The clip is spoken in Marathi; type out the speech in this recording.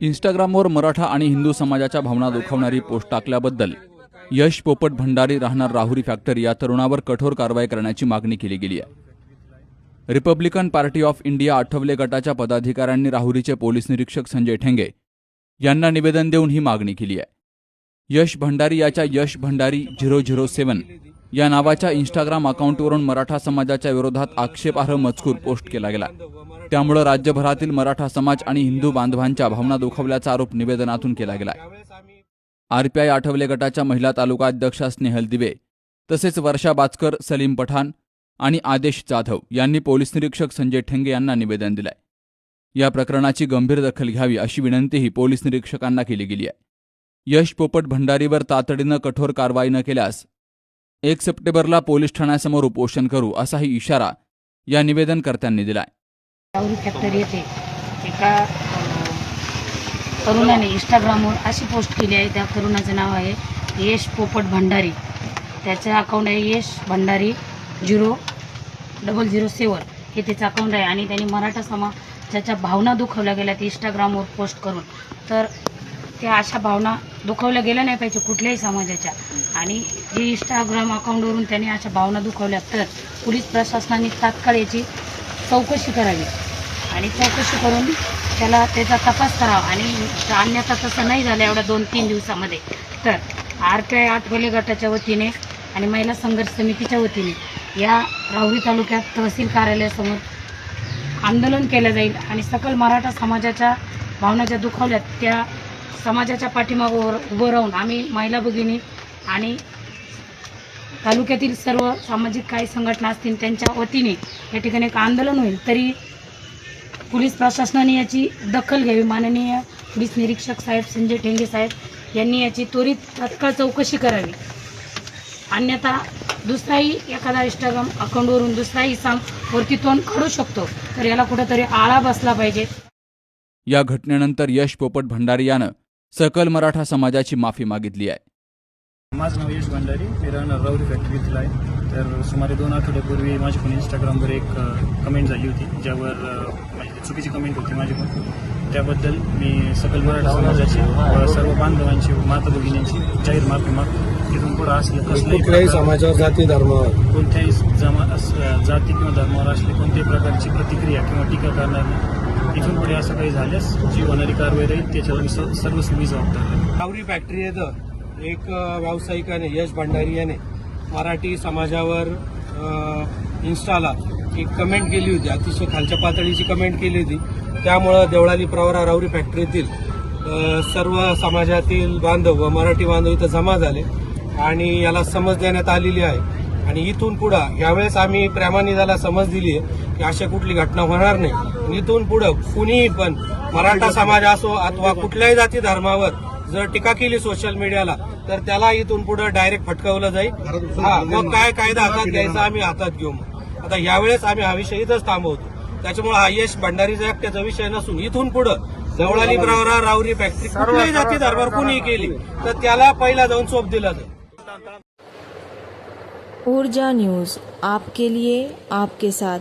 इंस्टाग्रामवर मराठा आणि हिंदू समाजाच्या भावना दुखावणारी पोस्ट टाकल्याबद्दल यश पोपट भंडारी राहणार राहुरी फॅक्टरी या तरुणावर कठोर कारवाई करण्याची मागणी केली गेली आहे। Republican party of India Athawale गटाच्या पदाधिकाऱ्यांनी राहुरीचे पोलीस निरीक्षक संजय ठेंगे यांना निवेदन देऊन ही मागणी केली आहे। यश भंडारी याच्या यश भंडारी 007 या नावाच्या इंस्टाग्राम अकाउंटवरून मराठा समाजाच्या विरोधात आक्षेपार्ह मजकूर पोस्ट केला गेला। त्यामुळे राज्यभरातील मराठा समाज आणि हिंदू बांधवांच्या भावना दुखावल्याचा आरोप निवेदनातून केला गेला। आरपीआय आठवले गटाच्या महिला तालुका अध्यक्षा स्नेहल दिवे तसेच वर्षा बाचकर, सलीम पठाण आणि आदेश जाधव यांनी पोलीस निरीक्षक संजय ठेंगे यांना निवेदन दिलंय। या प्रकरणाची गंभीर दखल घ्यावी अशी विनंतीही पोलीस निरीक्षकांना केली गेली आहे। यश पोपट भंडारीवर तातडीनं कठोर कारवाई न केल्यास 1 सप्टेंबरला पोलीस ठाण्यासमोर उपोषण करू असाही इशारा या निवेदनकर्त्यांनी दिलाय। राहुरी फॅक्टरी येथे एका तरुणाने इंस्टाग्रामवर अशी पोस्ट केली आहे। त्या तरुणाचं नाव आहे यश पोपट भंडारी। त्याचं अकाउंट आहे यश भंडारी 007 हे त्याचं अकाउंट आहे आणि त्यांनी मराठा समाजाच्या भावना दुखावल्या गेल्यात इंस्टाग्रामवर पोस्ट करून। तर त्या अशा भावना दुखावल्या गेल्या नाही पाहिजे कुठल्याही समाजाच्या, आणि हे इंस्टाग्राम अकाउंटवरून त्यांनी अशा भावना दुखावल्या तर पोलीस प्रशासनाने तात्काळ याची चौकशी करावी आणि चौकशी करून त्याचा तपास करावा। आणि अन्यथा तसं नाही झालं एवढ्या 2-3 दिवसामध्ये तर आरपीआय आठवले गटाच्या वतीने आणि महिला संघर्ष समितीच्या वतीने या राहुरी तालुक्यात तहसील कार्यालयासमोर आंदोलन केलं जाईल आणि सकल मराठा समाजाच्या भावना ज्या दुखावल्यात त्या समाजाच्या पाठीमागं उभं राहून आम्ही महिला भगिनी आणि तालुक्यातील सर्व सामाजिक काही संघटना असतील त्यांच्या वतीने या ठिकाणी एक आंदोलन होईल। तरी पोलीस प्रशासनाने याची दखल घ्यावी। माननीय पोलीस निरीक्षक साहेब संजय ठेंगे साहेब यांनी याची त्वरित तात्काळ चौकशी करावी, अन्यथा दुसराही एखादा इंस्टाग्राम अकाउंटवरून दुसराही इसाम वरती तोंड काढू शकतो। तर याला कुठेतरी आळा बसला पाहिजे। या घटनेनंतर यश पोपट भंडारी यानं सकल मराठा समाजाची माफी मागितली आहे। माझं नाव यश भंडारी, मी राहणार राहुरी फॅक्टरीतील आहे। तर सुमारे 2 आठवड्यापूर्वी माझ्याकडून इंस्टाग्रामवर एक कमेंट झाली होती ज्यावर म्हणजे चुकीची कमेंट होती माझ्याकडून। त्याबद्दल मी सकल मराठा समाजाची सर्व बांधवांची माता भगिनींची जाहीर माफी मागतो। तिथून पुढे असले कुठल्याही समाजावर जाती धर्मावर कोणत्याही जाती किंवा धर्मावर असले कोणत्याही प्रकारची प्रतिक्रिया किंवा टीका करणार नाही। इथून पुढे असं काही झाल्यास जी होणारी कारवाई राहील त्याच्यावर सर्व मी जबाबदार। राहुरी फॅक्टरी येतं एक व्यावसायिकाने यश भंडारी याने मराठी समाजावर इन्स्टाला एक कमेंट केली होती, अतिशय खालच्या पातळीची कमेंट केली होती। त्यामुळं देवळाली प्रवरा राहुरी फॅक्टरीतील सर्व समाजातील बांधव व मराठी बांधव इथं जमा झाले आणि याला समज देण्यात आलेली आहे। आणि इथून पुढं यावेळेस आम्ही प्रेमाने त्याला समज दिली आहे की अशा कुठली घटना होणार नाही। इथून पुढं कुणीही पण मराठा समाज असो अथवा कुठल्याही जाती धर्मावर जर टीका केली सोशल मीडियाला तर त्याला इथून पुढे डायरेक्ट फटकावलं जाईल। मग काय कायदा हातात घ्यायचा आम्ही हातात घेऊ। आता यावेळेस आम्ही हा विषय इथंच थांबवतो। त्याच्यामुळे हा यश भंडारीचा एकट्याचा विषय नसून इथून पुढे देवळाली प्रवरा राहुरी फॅक्टरी कुठल्याही जाती धर्मावर कुणी केली तर त्याला पहिला जाऊन चोप दिला जाईल। ऊर्जा न्यूज आपके लिए आपके साथ।